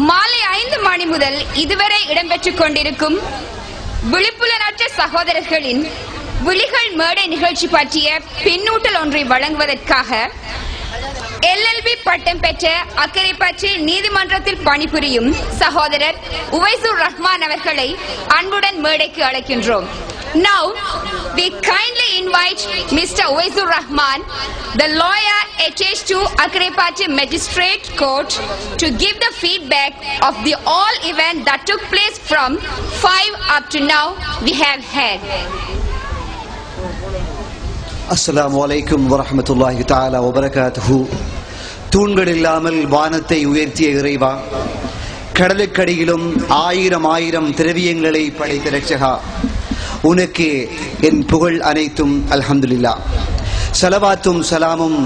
மாலை 5 மணி முதல் இதுவரை இடம்பெற்றுக் கொண்டிருக்கும் விழிப்புணர்வற்ற சகோதரர்களின் விழிகள் மேடை நிகழ்ச்சி பற்றிய பின்னூட்டல் ஒன்றை வழங்குவதற்காக LLB பட்டம் பெற்ற அக்கரைப்பற்று நீதிமன்றத்தில் பணிபுரியும் சகோதரர் உவைசுர் ரஹ்மான் அவர்களை அன்புடன் மேடைக்கு அழைக்கின்றோம். Now we kindly invite Mr. Uwaisur Rahman, the lawyer attached to Akrepati Magistrate Court, to give the feedback of the all event that took place from 5 up to now we have had. Assalamu alaikum wa rahmatullahi ta'ala wa barakatuhu. தூண்கள் இல்லாமல் வானத்தை உயர்த்திய இறைவா, கடலுக்கடியிலும் ஆயிரம் திரவியங்களை படைத்த ரட்சகா, உனக்கு என் புகழ் அனைத்தும் அல்ஹம்துலில்லாஹ். ஸலவாத்தும் சலாமும்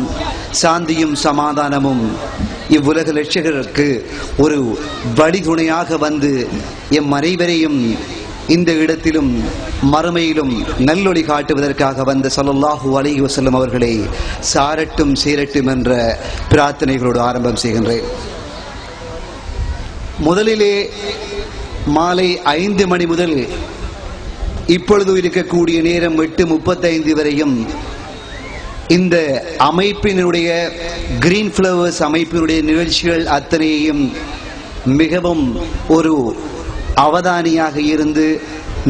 சாந்தியும் சமாதானமும் இவ்வுலக ரட்சகருக்கு ஒரு வழிதுணையாக வந்து எம் அனைவரையும் இந்த இடத்திலும் மறுமையிலும் நல்லொளி காட்டுவதற்காக வந்த ஸல்லல்லாஹு அலைஹி வஸல்லம் அவர்களை சாரட்டும் சேரட்டும் என்ற பிரார்த்தனைகளோடு ஆரம்பம் செய்கின்றேன். முதலிலே மாலை 5 மணி முதல் இப்பொழுது இருக்கக்கூடிய நேரம் 8:35 வரையும் இந்த அமைப்பினுடைய கிரீன் ஃப்ளவர்ஸ் அமைப்பினுடைய நிகழ்ச்சிகள் அத்தனையும் மிகவும் ஒரு அவதானியாக இருந்து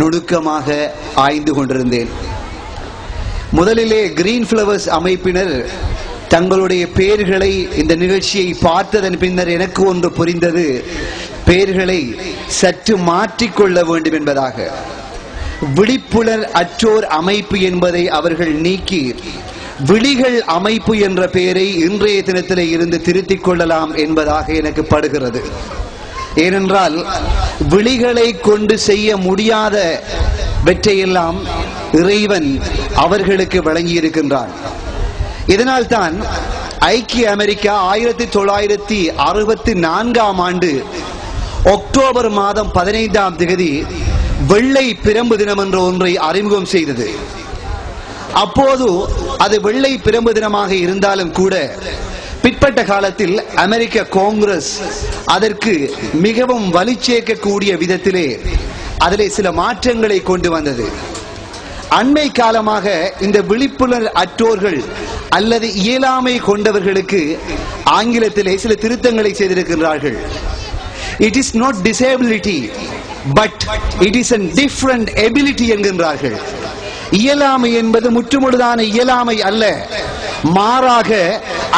நுணுக்கமாக ஆய்ந்து கொண்டிருந்தேன். முதலிலே கிரீன் ஃப்ளவர்ஸ் அமைப்பினர் தங்களுடைய பெயர்களை இந்த நிகழ்ச்சியை பார்த்ததன் பின்னர் எனக்கு ஒன்று புரிந்தது, பெயர்களை சற்று மாற்றிக்கொள்ள வேண்டும் என்பதாக. விழிப்புணர் அற்றோர் அமைப்பு என்பதை அவர்கள் நீக்கி விழிகள் அமைப்பு என்ற பெயரை இன்றைய தினத்திலே இருந்து திருத்திக் கொள்ளலாம் என்பதாக எனக்கு படுகிறது. ஏனென்றால் விழிகளை கொண்டு செய்ய முடியாத வெற்றையெல்லாம் இறைவன் அவர்களுக்கு வழங்கியிருக்கின்றான். இதனால் தான் ஐக்கிய அமெரிக்கா 1964ஆம் ஆண்டு அக்டோபர் மாதம் 15ஆம் தேதி வெள்ளை பிரம்பு தினம் என்ற ஒன்றை அறிமுகம் செய்தது. அப்போது அது வெள்ளை பிரம்பு தினமாக இருந்தாலும் கூட பிற்பட்ட காலத்தில் அமெரிக்க காங்கிரஸ் அதற்கு மிகவும் வலி சேர்க்கக்கூடிய விதத்திலே அதிலே சில மாற்றங்களை கொண்டு வந்தது. அண்மை காலமாக இந்த விழிப்புணர் அற்றோர்கள் அல்லது இயலாமை கொண்டவர்களுக்கு ஆங்கிலத்திலே சில திருத்தங்களை செய்திருக்கிறார்கள். It is not disability, but it is a different ability என்கின்றார்கள். இயலாமை என்பது முற்றுமுழுதான இயலாமை அல்ல, மாறாக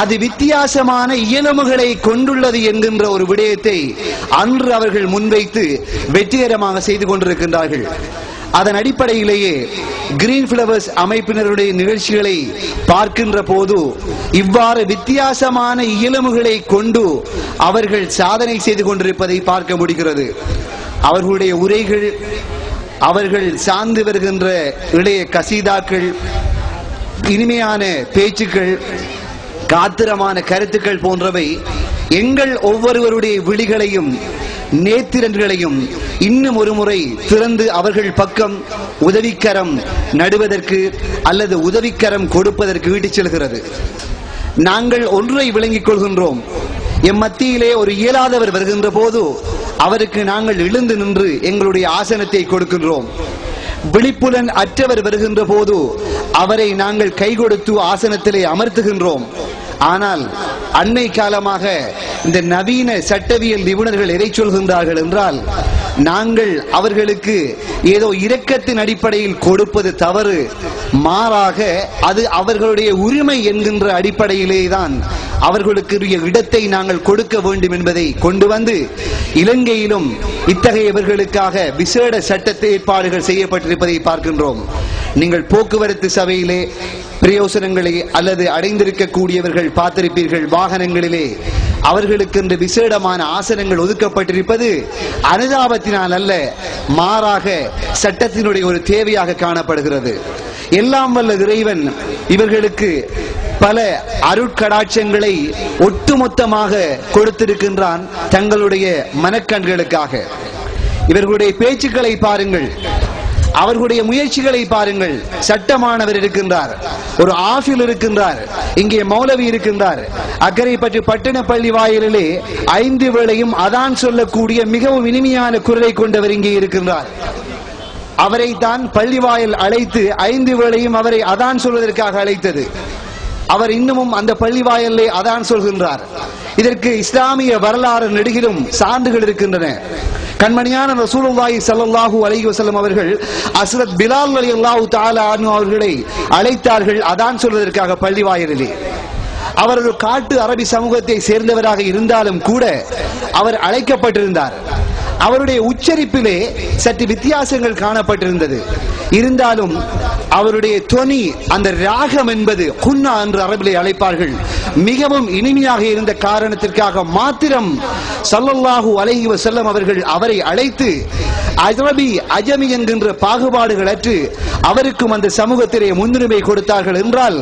அது வித்தியாசமான இயலுமைகளை கொண்டுள்ளது என்கின்ற ஒரு விடயத்தை அன்று அவர்கள் முன்வைத்து வெற்றிகரமாக செய்து கொண்டிருக்கின்றார்கள். அதன் அடிப்படையிலேயே கிரீன் ஃப்ளவர்ஸ் அமைப்பினருடைய நிகழ்ச்சிகளை பார்க்கின்ற போது இவ்வாறு வித்தியாசமான இயலுமைகளை கொண்டு அவர்கள் சாதனை செய்து கொண்டிருப்பதை பார்க்க முடிகிறது. அவர்களுடைய உரைகள், அவர்கள் சார்ந்து வருகின்ற இளைய கசீதாக்கள், இனிமையான பேச்சுக்கள், காத்திரமான கருத்துக்கள் போன்றவை எங்கள் ஒவ்வொருவருடைய விழிகளையும் நேத்திரன்களையும் இன்னும் ஒரு முறை திறந்து அவர்கள் பக்கம் உதவிக்கரம் நடுவதற்கு அல்லது உதவிக்கரம் கொடுப்பதற்கு ஈட்டுச் செல்கிறது. நாங்கள் ஒன்றை விளங்கிக் கொள்கின்றோம், எம் மத்தியிலே ஒரு இயலாதவர் வருகின்ற போது அவருக்கு நாங்கள் எழுந்து நின்று எங்களுடைய ஆசனத்தை கொடுக்கின்றோம். விழிப்புலன் அற்றவர் வருகின்ற போது அவரை நாங்கள் கை கொடுத்து ஆசனத்திலே அமர்த்துகின்றோம். ஆனால் அண்மை காலமாக இந்த நவீன சட்டவியல் நிபுணர்கள் எதை சொல்கின்றார்கள் என்றால், நாங்கள் அவர்களுக்கு ஏதோ இரக்கத்தின் அடிப்படையில் கொடுப்பது தவறு, மாறாக அது அவர்களுடைய உரிமை என்கின்ற அடிப்படையிலேதான் அவர்களுக்குரிய இடத்தை நாங்கள் கொடுக்க வேண்டும் என்பதை கொண்டு வந்து இலங்கையிலும் இத்தகையவர்களுக்காக விசேட சட்டத்தை ஏற்பாடுகள் செய்யப்பட்டிருப்பதை பார்க்கின்றோம். நீங்கள் போக்குவரத்து சபையிலே பிரயோசனங்களை அல்லது அடைந்திருக்கக்கூடியவர்கள் பார்த்திருப்பீர்கள், வாகனங்களிலே அவர்களுக்கு என்று விசேடமான ஆசனங்கள் ஒதுக்கப்பட்டிருப்பது அனுதாபத்தினால் அல்ல, மாறாக சட்டத்தினுடைய ஒரு தேவையாக காணப்படுகிறது. எல்லாம் வல்ல இறைவன் இவர்களுக்கு பல அருட்கடாட்சங்களை ஒட்டுமொத்தமாக கொடுத்திருக்கின்றான் தங்களுடைய மனக்கண்களுக்காக. இவர்களுடைய பேச்சுக்களை பாருங்கள், அவர்களுடைய முயற்சிகளை பாருங்கள். சட்டமானவர் இருக்கின்றார், ஒரு ஆஃபில் இருக்கின்றார், இங்கே மௌலவி இருக்கின்றார். அக்கரைப்பற்று பட்டண பள்ளி வாயிலே 5 வேளையும் அதான் சொல்லக்கூடிய மிகவும் இனிமையான குரலை கொண்டவர் இங்கே இருக்கின்றார். அவரை தான் பள்ளிவாயில் அழைத்து 5 வேளையும் அவரை அதான் சொல்வதற்காக அழைத்தது. அவர் இன்னமும் அந்த பள்ளிவாயல்லே அதான் சொல்கின்றார். இதற்கு இஸ்லாமிய வரலாறு நெடுகிலும் சான்றுகள் இருக்கின்றன. கண்மணியான ரசூலுல்லாஹி ஸல்லல்லாஹு அலைஹி வஸல்லம் அவர்கள் ஹஸ்ரத் பிலால் ரலியல்லாஹு தஆலா அன்ஹு அவர்களை அழைத்தார்கள் அதான் சொல்வதற்காக பள்ளிவாயலிலே. அவர் ஒரு காட்டு அரபி சமூகத்தை சேர்ந்தவராக இருந்தாலும் கூட அவர் அழைக்கப்பட்டிருந்தார். அவருடைய உச்சரிப்பிலே சற்று வித்தியாசங்கள் காணப்பட்டிருந்தது. இருந்தாலும் அவருடைய தொனி, அந்த ராகம் என்பது குன்னா என்று அரபிலே அழைப்பார்கள், மிகவும் இனிமையாக இருந்த காரணத்திற்காக மாத்திரம் ஸல்லல்லாஹு அலைஹி வஸல்லம் அவர்கள் அவரை அழைத்து அரபி அஜமி என்கின்ற பாகுபாடுகள் அற்று அவருக்கும் அந்த சமூகத்திலே முன்னுரிமை கொடுத்தார்கள். என்றால்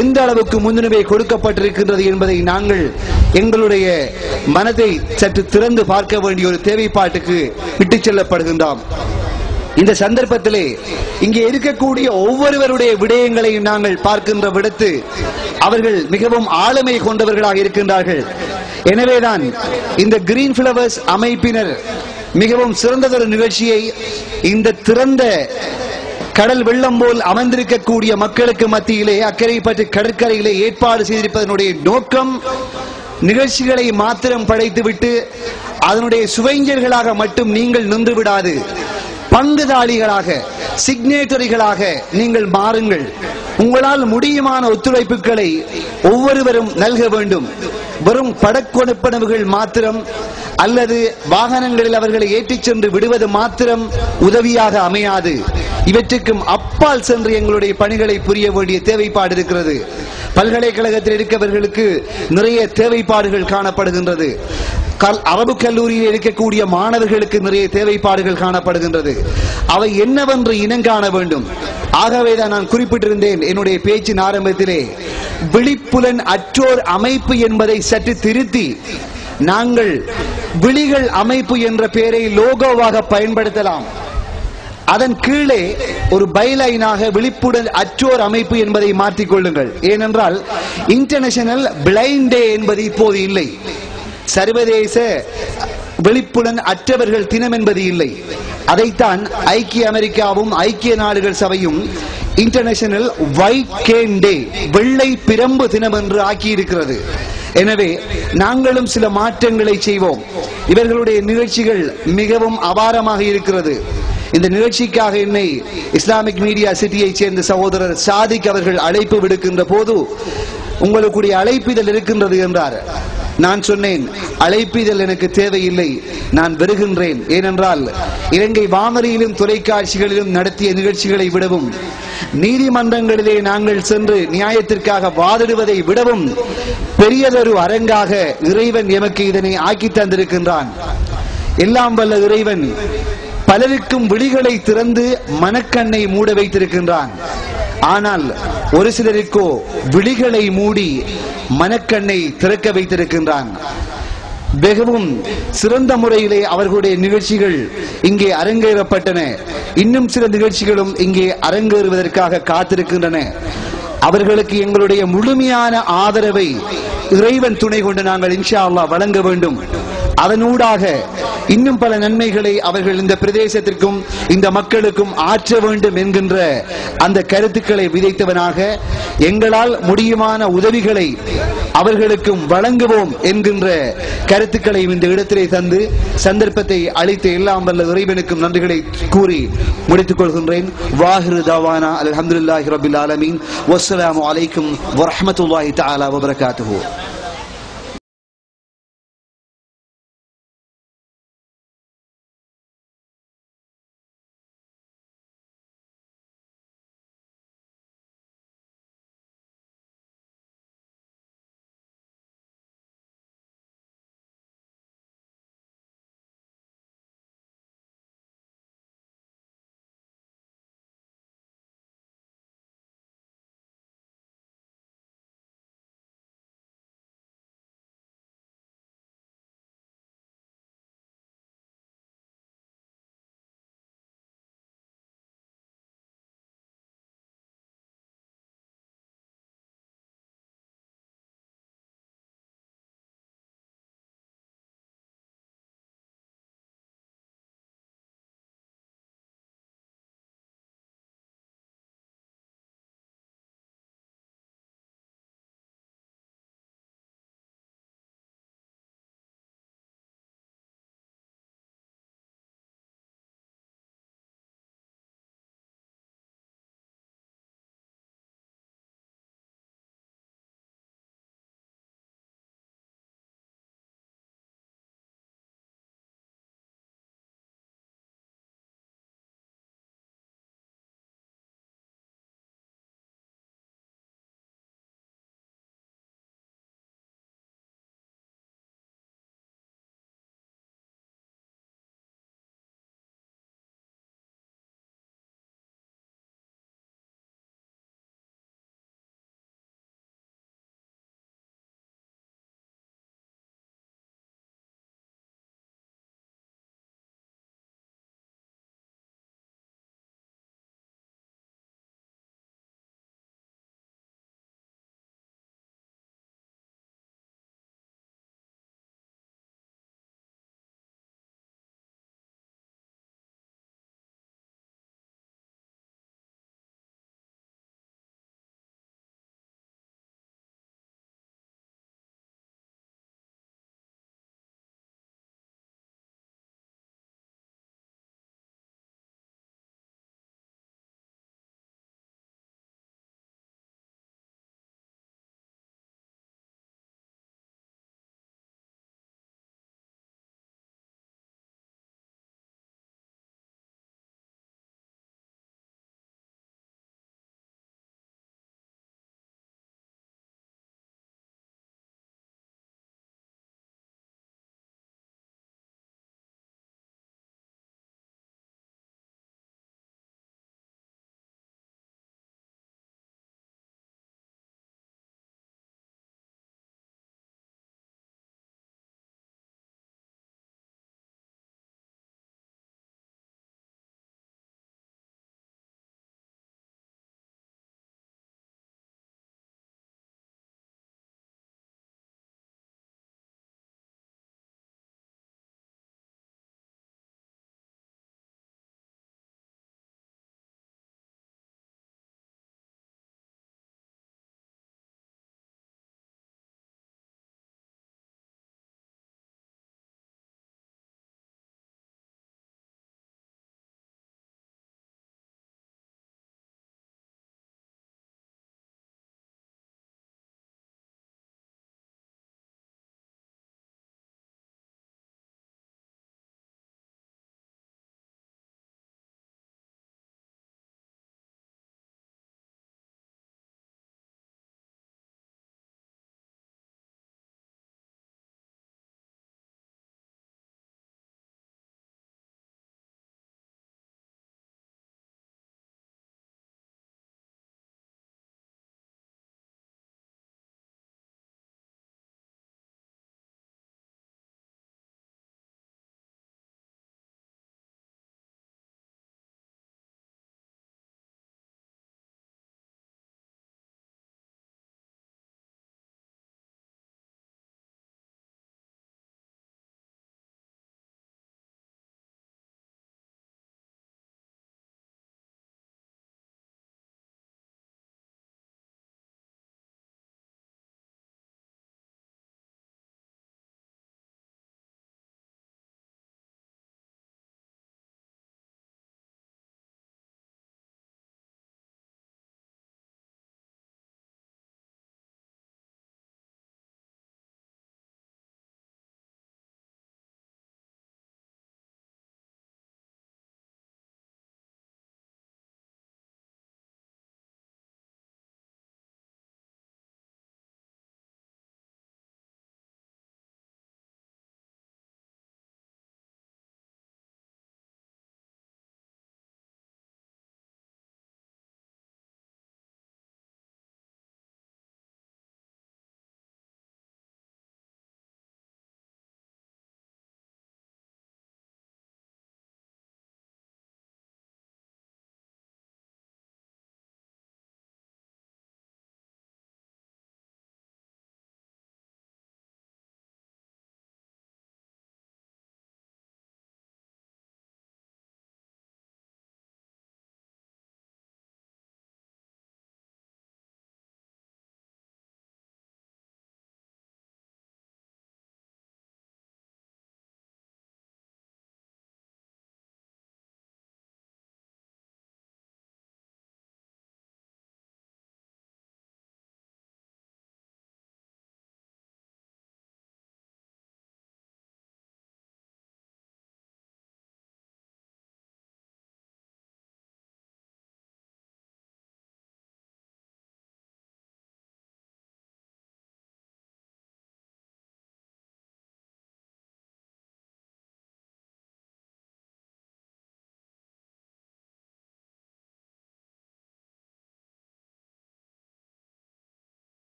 எந்த அளவுக்கு முன்னுரிமை கொடுக்கப்பட்டிருக்கின்றது என்பதை நாங்கள் எங்களுடைய மனதை சற்று திறந்து பார்க்க வேண்டிய ஒரு தேவைப்பாட்டுக்கு விட்டுச் செல்லப்படுகின்றோம். இந்த சந்தர்ப்பத்திலே இங்கே இருக்கக்கூடிய ஒவ்வொருவருடைய விடயங்களையும் நாங்கள் பார்க்கின்ற விடத்து அவர்கள் மிகவும் ஆளுமை கொண்டவர்களாக இருக்கின்றார்கள். எனவேதான் இந்த கிரீன் ஃபிளவர்ஸ் அமைப்பினர் மிகவும் சிறந்ததொரு நிகழ்ச்சியை இந்த திறந்த கடல் வெள்ளம் போல் அமர்ந்திருக்கக்கூடிய மக்களுக்கு மத்தியிலே அக்கரைப்பற்று கடற்கரையிலே ஏற்பாடு செய்திருப்பதனுடைய நோக்கம் நிகழ்ச்சிகளை மாத்திரம் படைத்துவிட்டு அதனுடைய சுவைஞர்களாக மட்டும் நீங்கள் நின்று விடாது, பங்குதாளிகளாக, சிக்னேட்டரிகளாக நீங்கள் மாறுங்கள். உங்களால் முடியுமான ஒத்துழைப்புகளை ஒவ்வொருவரும் நல்க வேண்டும். வெறும் படக்கொடுப்பனவுகள் மாத்திரம் அல்லது வாகனங்களில் அவர்களை ஏற்றிச் சென்று விடுவது மாத்திரம் உதவியாக அமையாது. இவற்றுக்கும் அப்பால் சென்று எங்களுடைய பணிகளை புரிய வேண்டிய தேவைப்பாடு இருக்கிறது. பல்கலைக்கழகத்தில் இருக்கவர்களுக்கு நிறைய தேவைப்பாடுகள் காணப்படுகின்றது. அரபு கல்லூரியில் இருக்கக்கூடிய மாணவர்களுக்கு நிறைய தேவைப்பாடுகள் காணப்படுகின்றது. அவை என்னவென்று இனங்காண வேண்டும். ஆகவேதான் நான் குறிப்பிட்டிருந்தேன் என்னுடைய பேச்சின் ஆரம்பத்திலே, விழிப்புலன் அற்றோர் அமைப்பு என்பதை சற்று திருத்தி நாங்கள் விழிகள் அமைப்பு என்ற பெயரை லோகோவாக பயன்படுத்தலாம். அதன் கீழே ஒரு பைலைனாக விழிப்புடன் அற்றோர் அமைப்பு என்பதை மாற்றிக்கொள்ளுங்கள். ஏனென்றால் இன்டர்நேஷனல் பிளைண்ட் டே என்பது இப்போது இல்லை, சர்வதேச விழிப்புடன் அற்றவர்கள் தினம் என்பது இல்லை. அதைத்தான் ஐக்கிய அமெரிக்காவும் ஐக்கிய நாடுகள் சபையும் இன்டர்நேஷனல் ஒயிட் கேன் டே, வெள்ளை பிரம்பு தினம் என்று ஆக்கியிருக்கிறது. எனவே நாங்களும் சில மாற்றங்களை செய்வோம். இவர்களுடைய நிகழ்ச்சிகள் மிகவும் அபாரமாக இருக்கிறது. இந்த நிகழ்ச்சிக்காக என்னை இஸ்லாமிக் மீடியா சிட்டியை சேர்ந்த சகோதரர் சாதிக் அவர்கள் அழைப்பு விடுக்கின்ற போது உங்களுடைய அழைப்பிதழ் இருக்கின்றது என்றார். நான் சொன்னேன், அழைப்பிதழ் எனக்கு தேவையில்லை, நான் வருகின்றேன். ஏனென்றால் இலங்கை வானொலியிலும் தொலைக்காட்சிகளிலும் நடத்திய நிகழ்ச்சிகளை விடவும் நீதிமன்றங்களிலே நாங்கள் சென்று நியாயத்திற்காக வாதிடுவதை விடவும் பெரியதொரு அரங்காக இறைவன் எமக்கு இதனை ஆக்கி தந்திருக்கின்றான். எல்லாம் வல்ல இறைவன் பலருக்கும் விழிகளை திறந்து மனக்கண்ணை மூட வைத்திருக்கின்றான். ஆனால் ஒரு சிலருக்கோ விழிகளை மூடி மனக்கண்ணை திறக்க வைத்திருக்கின்றான். மிகவும் சிறந்த முறையிலே அவர்களுடைய நிகழ்ச்சிகள் இங்கே அரங்கேறப்பட்டன. இன்னும் சில நிகழ்ச்சிகளும் இங்கே அரங்கேறுவதற்காக காத்திருக்கின்றன. அவர்களுக்கு எங்களுடைய முழுமையான ஆதரவை இறைவன் துணை கொண்டு நாங்கள் இன்ஷா அல்லாஹ் வழங்க வேண்டும். அதனூடாக இன்னும் பல நன்மைகளை அவர்கள் இந்த பிரதேசத்திற்கும் இந்த மக்களுக்கும் ஆற்ற வேண்டும் என்கின்ற அந்த கருத்துக்களை விதைத்தவனாக எங்களால் முடியுமான உதவிகளை அவர்களுக்கும் வழங்குவோம் என்கின்ற கருத்துக்களை இந்த இடத்திலே தந்து சந்தர்ப்பத்தை அளித்த எல்லாம் வல்ல இறைவனுக்கும் நன்றிகளை கூறி முடித்துக் கொள்கின்றேன். வாஹிரு தாவானா அல்ஹம்துலில்லாஹி ரப்பில் ஆலமீன். வஸ்ஸலாமு அலைக்கும் வரஹ்மத்துல்லாஹி தஆலா வபரகாத்துஹு.